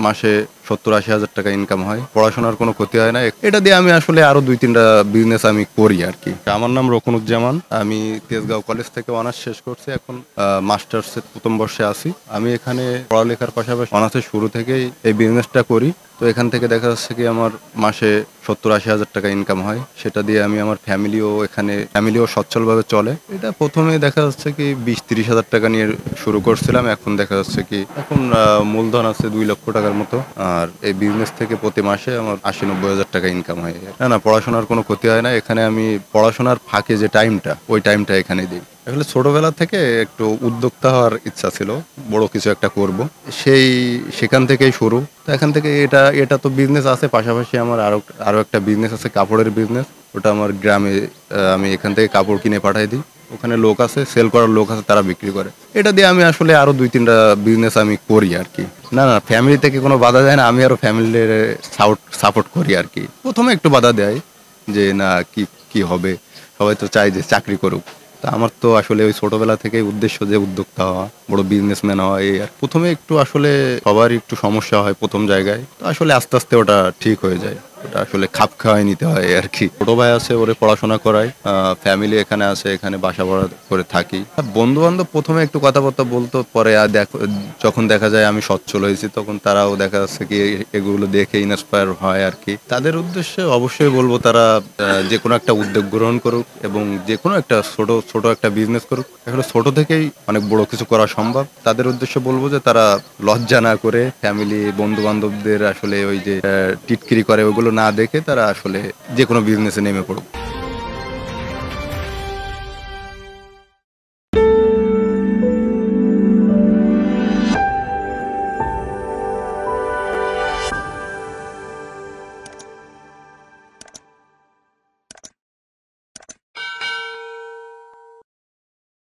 মাসে ৭০-৮০ হাজার টাকা ইনকাম হয়, পড়াশোনার কোনো ক্ষতি হয় না। এটা দিয়ে আমি আসলে আরো ২-৩টা বিজনেস আমি করি আর কি। আমার নাম রকুনুজ্জামান, আমি তেজগাঁও কলেজ থেকে অনার্স শেষ করছি, এখন মাস্টার্সের প্রথম বর্ষে আছি। আমি এখানে পড়ালেখার পাশাপাশি অনার্সের শুরু থেকেই এই বিজনেসটা করি। তো এখান থেকে দেখা যাচ্ছে কি আমার মাসে ৭০-৮০ হাজার টাকা ইনকাম হয়, সেটা দিয়ে আমি আমার ফ্যামিলিও সচ্ছলভাবে চলে। এটা প্রথমে দেখা যাচ্ছে কি ২০-৩০ হাজার টাকা নিয়ে শুরু করছিলাম, এখন দেখা যাচ্ছে কি এখন মূলধন আছে ২ লক্ষ টাকার মতো। আর এই বিজনেস থেকে প্রতি মাসে আমার ৮০-৯০ হাজার টাকা ইনকাম হয়। না, পড়াশোনার কোনো ক্ষতি হয় না। এখানে আমি পড়াশোনার ফাঁকে যে টাইমটা, ওই টাইমটা এখানে দিই। আসলে ছোটবেলা থেকে একটু উদ্যোক্তা হওয়ার ইচ্ছা ছিল, বড় কিছু একটা করব, সেখান থেকেই শুরু। তো এখান থেকে এটা তো বিজনেস আছে, পাশাপাশি আমার আরো একটা বিজনেস আছে, কাপড়ের বিজনেস। ওটা আমার গ্রামে, আমি এখান থেকে কাপড় কিনে পাঠাই দিই, ওখানে লোক আছে, সেল করার লোক আছে, তারা বিক্রি করে। এটা দিয়ে আমি আসলে আরো ২-৩টা বিজনেস আমি করি আর কি। না, ফ্যামিলি থেকে কোনো বাধা দেয় না, আমি আরো ফ্যামিলির সাপোর্ট করি আর কি। প্রথমে একটু বাধা দেয় যে না, কি কি হবে, সবাই তো চায় যে চাকরি করুক। তা আমার তো আসলে ওই ছোটবেলা থেকেই উদ্দেশ্য যে উদ্যোক্তা হওয়া, বড় বিজনেসম্যান হওয়া। এই আর প্রথমে একটু আসলে সবারই একটু সমস্যা হয় প্রথম জায়গায়, তো আসলে আস্তে আস্তে ওটা ঠিক হয়ে যায়। ওটা আসলে খাপ খাওয়াই নিতে হয় আর কি। ছোট ভাই আছে, ওরে পড়াশোনা করাই, ফ্যামিলি এখানে আছে, এখানে বাসা ভাড়া করে থাকি। বন্ধু বান্ধব প্রথমে একটু কথাবার্তা বলতো, পরে আর যখন দেখা যায় আমি সচ্ছল হয়েছি, তখন তারাও দেখা যাচ্ছে কি এগুলো দেখে ইন্সপায়ার হয় আর কি। তাদের উদ্দেশ্যে অবশ্যই বলবো তারা যে কোনো একটা উদ্যোগ গ্রহণ করুক এবং যে কোনো একটা ছোট ছোট একটা বিজনেস করুক। আসলে ছোট থেকেই অনেক বড় কিছু করা সম্ভব। তাদের উদ্দেশ্যে বলবো যে তারা লজ্জা না করে, ফ্যামিলি বন্ধু বান্ধবদের আসলে ওই যে টিটকিরি করে ওগুলো না দেখে তারা আসলে যে কোনো বিজনেসে নেমে পড়ুক।